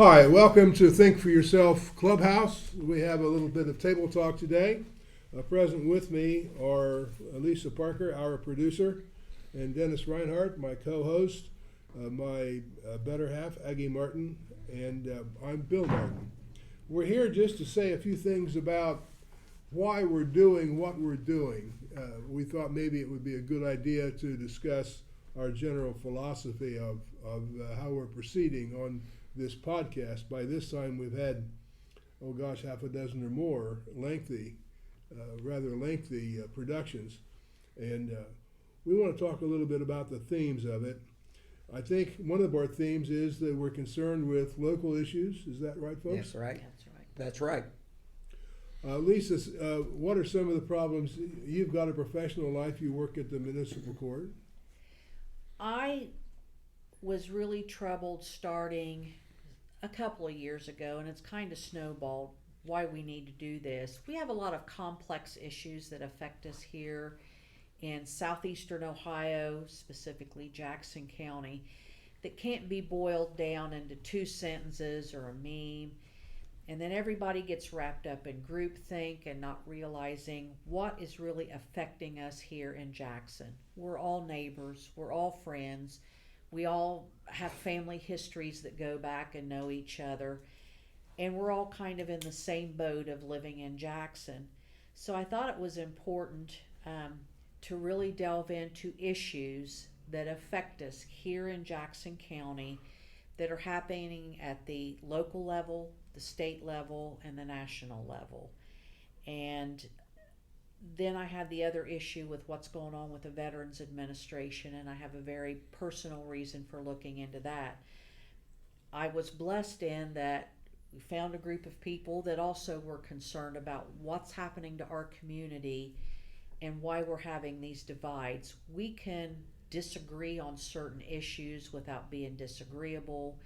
Hi, welcome to Think for Yourself Clubhouse. We have a little bit of table talk today. Present with me are Lisa Parker, our producer, and Dennis Reinhardt, my co-host, my better half, Aggie Martin, and I'm Bill Martin. We're here just to say a few things about why we're doing what we're doing. We thought maybe it would be a good idea to discuss our general philosophy of how we're proceeding on this podcast. By this time we've had, half a dozen or more rather lengthy productions. And we want to talk a little bit about the themes of it. I think one of our themes is that we're concerned with local issues. Is that right, folks? That's right. That's right. Lisa, what are some of the problems? You've got a professional life. You work at the municipal court. I was really troubled starting a couple of years ago, and it's kind of snowballed why we need to do this. We have a lot of complex issues that affect us here in southeastern Ohio, specifically Jackson County, that can't be boiled down into two sentences or a meme. And then everybody gets wrapped up in groupthink and not realizing what is really affecting us here in Jackson. We're all neighbors, we're all friends, we all have family histories that go back and know each other, and we're all kind of in the same boat of living in Jackson. So I thought it was important to really delve into issues that affect us here in Jackson County that are happening at the local level, the state level, and the national level. And then I have the other issue with what's going on with the Veterans Administration, and I have a very personal reason for looking into that. I was blessed in that we found a group of people that also were concerned about what's happening to our community and why we're having these divides. We can disagree on certain issues without being disagreeable,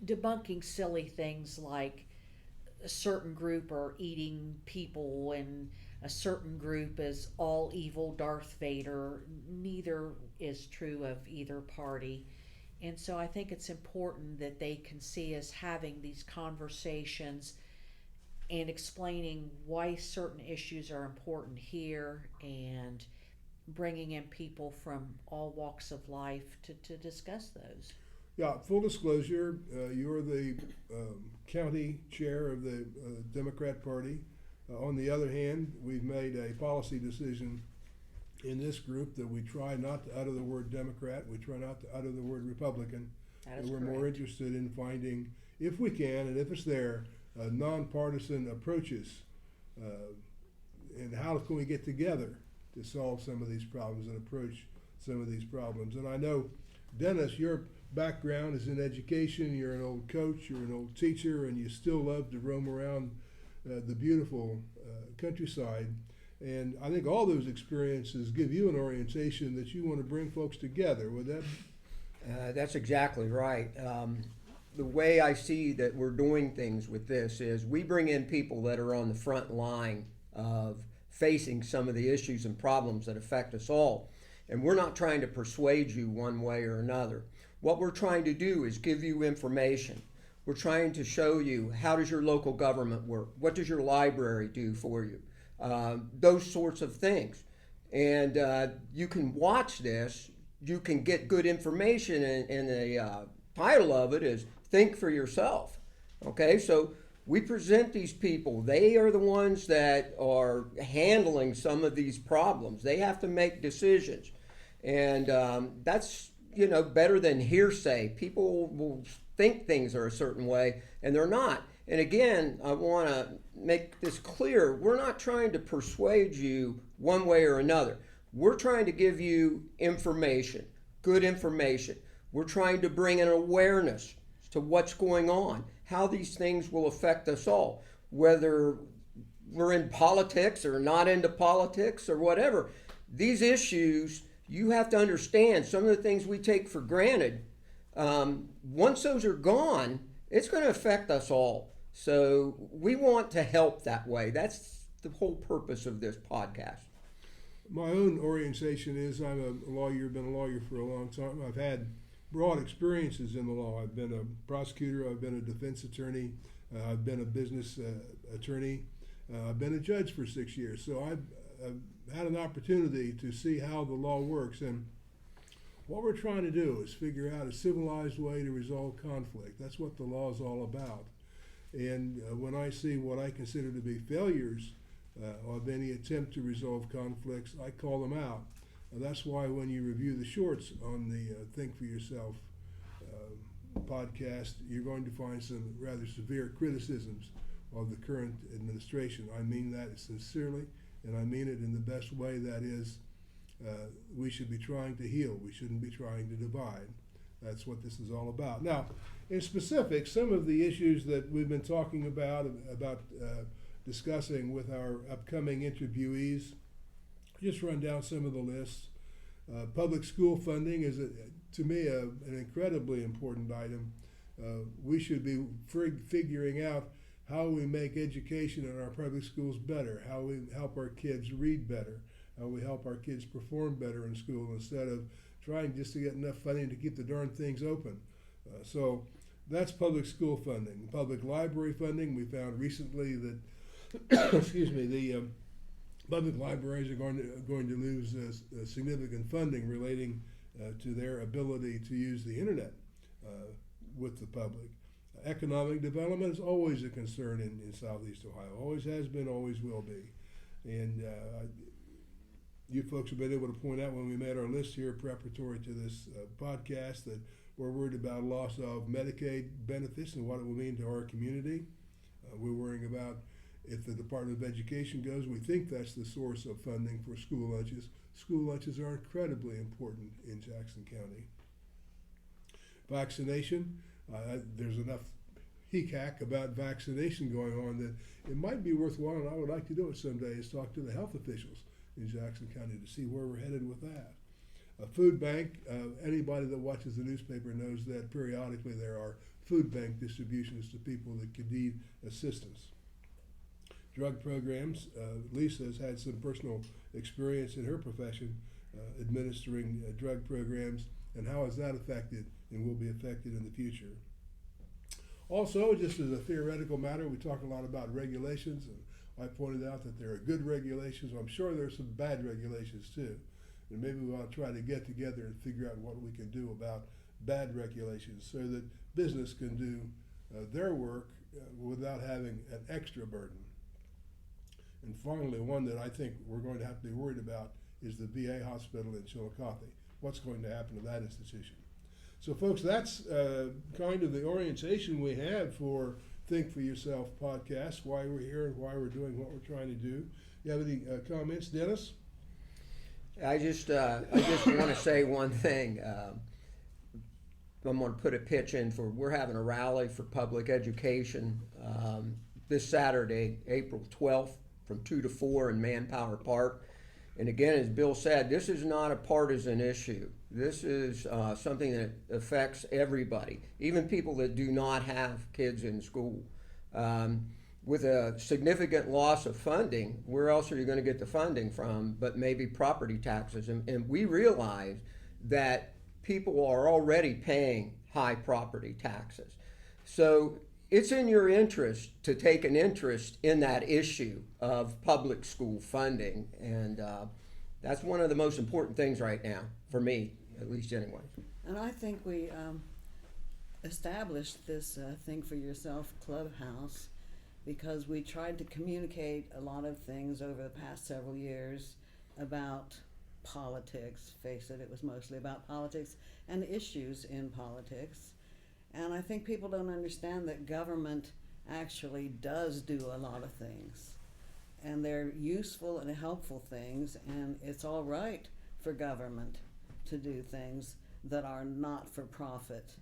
debunking silly things like a certain group are eating people and a certain group is all evil Darth Vader. Neither is true of either party. And so I think it's important that they can see us having these conversations and explaining why certain issues are important here and bringing in people from all walks of life to discuss those. Yeah, full disclosure, you're the county chair of the Democrat Party. On the other hand, we've made a policy decision in this group that we try not to utter the word Democrat, we try not to utter the word Republican. That is we're correct. More interested in finding, if we can, and if it's there, nonpartisan approaches and how can we get together to solve some of these problems and approach some of these problems. And I know, Dennis, your background is in education. You're an old coach, you're an old teacher, and you still love to roam around the beautiful countryside. And I think all those experiences give you an orientation that you want to bring folks together. Would that? That's exactly right. The way I see that we're doing things with this is we bring in people that are on the front line of facing some of the issues and problems that affect us all. And we're not trying to persuade you one way or another. What we're trying to do is give you information. We're trying to show you, how does your local government work? What does your library do for you? Those sorts of things. And you can watch this. You can get good information, and the title of it is Think for Yourself. Okay, so we present these people. They are the ones that are handling some of these problems. They have to make decisions. And that's, better than hearsay. People will think things are a certain way, and they're not. And again, I want to make this clear. We're not trying to persuade you one way or another. We're trying to give you information, good information. We're trying to bring an awareness to what's going on, how these things will affect us all, whether we're in politics or not into politics or whatever. These issues, you have to understand some of the things we take for granted. Once those are gone, it's going to affect us all. So we want to help that way. That's the whole purpose of this podcast. My own orientation is I'm a lawyer, been a lawyer for a long time. I've had broad experiences in the law. I've been a prosecutor, I've been a defense attorney, I've been a business attorney, I've been a judge for 6 years. So I've had an opportunity to see how the law works. And what we're trying to do is figure out a civilized way to resolve conflict. That's what the law is all about. And when I see what I consider to be failures of any attempt to resolve conflicts, I call them out. That's why when you review the shorts on the Think for Yourself podcast, you're going to find some rather severe criticisms of the current administration. I mean that sincerely, and I mean it in the best way. That is, we should be trying to heal. We shouldn't be trying to divide. That's what this is all about. Now, in specific, some of the issues that we've been talking about discussing with our upcoming interviewees, just run down some of the lists. Public school funding is, to me, an incredibly important item. We should be figuring out how we make education in our public schools better, how we help our kids read better, how we help our kids perform better in school instead of trying just to get enough funding to keep the darn things open. So that's public school funding. Public library funding, we found recently that, excuse me, the public libraries are going to lose significant funding relating to their ability to use the internet with the public. Economic development is always a concern in Southeast Ohio. Always has been, always will be. And you folks have been able to point out when we made our list here preparatory to this podcast that we're worried about loss of Medicaid benefits and what it will mean to our community. We're worrying about if the Department of Education goes, we think that's the source of funding for school lunches. School lunches are incredibly important in Jackson County. Vaccination, there's enough heck about vaccination going on that it might be worthwhile, and I would like to do it someday, is talk to the health officials in Jackson County to see where we're headed with that. A food bank, anybody that watches the newspaper knows that periodically there are food bank distributions to people that could need assistance. Drug programs, Lisa has had some personal experience in her profession administering drug programs, and how has that affected and will be affected in the future. Also, just as a theoretical matter, we talk a lot about regulations, and I pointed out that there are good regulations. I'm sure there are some bad regulations too. And maybe we ought to try to get together and figure out what we can do about bad regulations so that business can do their work without having an extra burden. And finally, one that I think we're going to have to be worried about is the VA hospital in Chillicothe. What's going to happen to that institution? So folks, that's kind of the orientation we have for Think for Yourself podcast, why we're here and why we're doing what we're trying to do. You have any comments, Dennis? I just want to say one thing. I'm going to put a pitch in for, we're having a rally for public education this Saturday, April 12th, from 2 to 4 in Manpower Park. And again, as Bill said, this is not a partisan issue. This is something that affects everybody, even people that do not have kids in school. With a significant loss of funding, where else are you going to get the funding from but maybe property taxes? And we realize that people are already paying high property taxes. So it's in your interest to take an interest in that issue of public school funding. And that's one of the most important things right now, for me, at least anyway. And I think we established this Think for Yourself Clubhouse because we tried to communicate a lot of things over the past several years about politics. Face it, it was mostly about politics and issues in politics. And I think people don't understand that government actually does do a lot of things. And they're useful and helpful things, and it's all right for government to do things that are not for profit.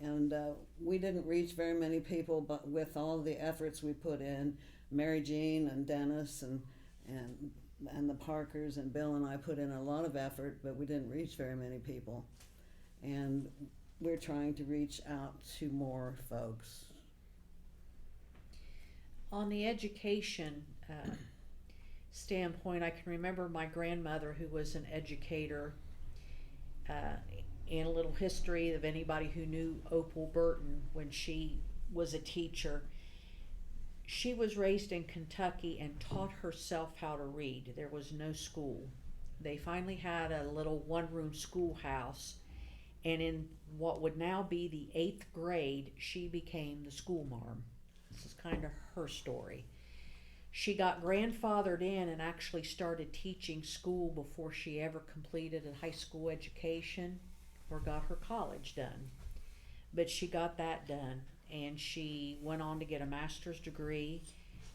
And we didn't reach very many people, but with all the efforts we put in, Mary Jean and Dennis and the Parkers and Bill and I put in a lot of effort, but we didn't reach very many people. And we're trying to reach out to more folks. On the education standpoint, I can remember my grandmother, who was an educator, and a little history of anybody who knew Opal Burton when she was a teacher. She was raised in Kentucky and taught herself how to read. There was no school. They finally had a little one-room schoolhouse, and in what would now be the 8th grade, she became the school marm. This is kind of her story. She got grandfathered in and actually started teaching school before she ever completed a high school education or got her college done. But she got that done, and she went on to get a master's degree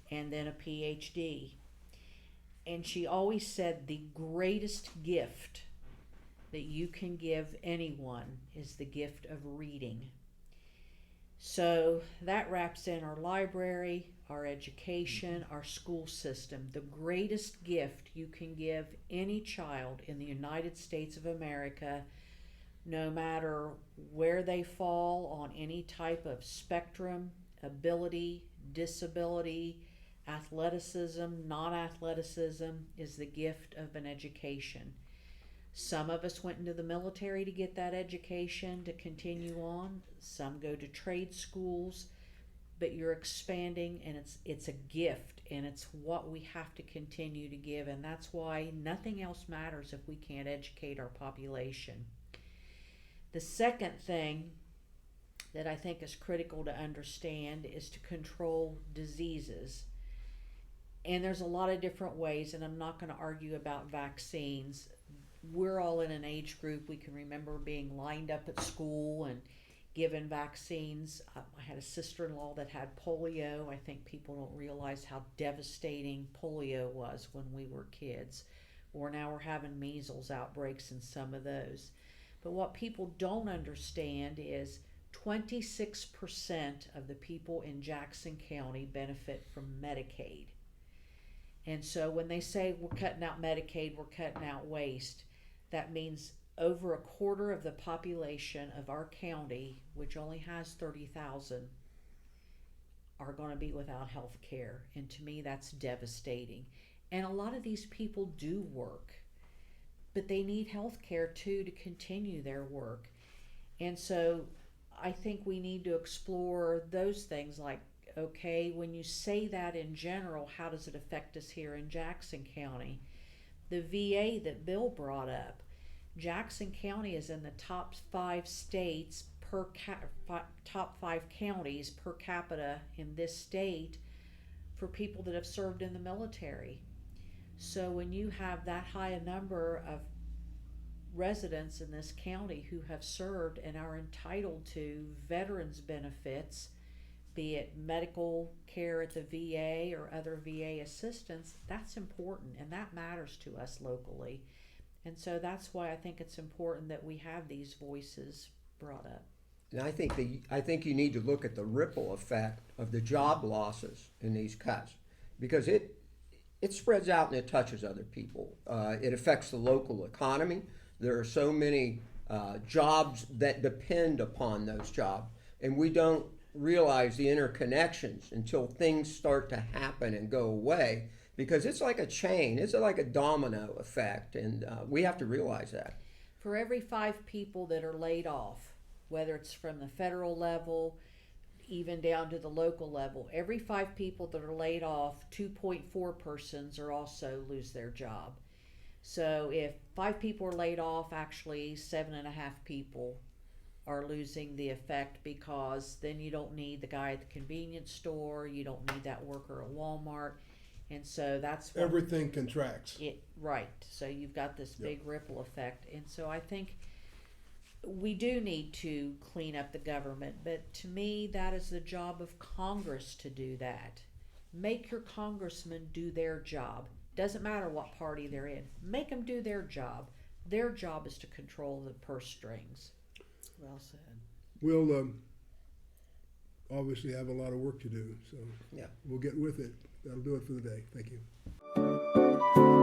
and then a PhD. And she always said the greatest gift that you can give anyone is the gift of reading. So that wraps in our library, our education, our school system. The greatest gift you can give any child in the United States of America, no matter where they fall on any type of spectrum, ability, disability, athleticism, non-athleticism, is the gift of an education. Some of us went into the military to get that education to continue on. Some go to trade schools, but you're expanding, and it's a gift, and it's what we have to continue to give, and that's why nothing else matters if we can't educate our population. The second thing that I think is critical to understand is to control diseases. And there's a lot of different ways, and I'm not going to argue about vaccines. We're all in an age group, we can remember being lined up at school and given vaccines. I had a sister-in-law that had polio. I think people don't realize how devastating polio was when we were kids. Or now we're having measles outbreaks in some of those. But what people don't understand is 26% of the people in Jackson County benefit from Medicaid. And so when they say we're cutting out Medicaid, we're cutting out waste, that means over a quarter of the population of our county, which only has 30,000, are going to be without health care. And to me, that's devastating. And a lot of these people do work, but they need health care too to continue their work. And so I think we need to explore those things like, okay, when you say that in general, how does it affect us here in Jackson County? The VA that Bill brought up, Jackson County is in the top 5 states top 5 counties per capita in this state for people that have served in the military. So when you have that high a number of residents in this county who have served and are entitled to veterans benefits, be it medical care at the VA or other VA assistance, that's important, and that matters to us locally. And so that's why I think it's important that we have these voices brought up. And I think you need to look at the ripple effect of the job losses in these cuts, because it spreads out and it touches other people. It affects the local economy. There are so many jobs that depend upon those jobs, and we don't realize the interconnections until things start to happen and go away, because it's like a chain, it's like a domino effect, and we have to realize that. For every 5 people that are laid off, whether it's from the federal level, even down to the local level, every 5 people that are laid off, 2.4 persons are also lose their job. So if 5 people are laid off, actually 7.5 people are losing the effect, because then you don't need the guy at the convenience store, you don't need that worker at Walmart, and so that's what Everything contracts. right. So you've got this big ripple effect, and so I think we do need to clean up the government, but to me that is the job of Congress to do that. Make your congressmen do their job. Doesn't matter what party they're in. Make them do their job. Their job is to control the purse strings. Well said. We'll obviously have a lot of work to do, so Yeah. we'll get with it. That'll do it for the day. Thank you.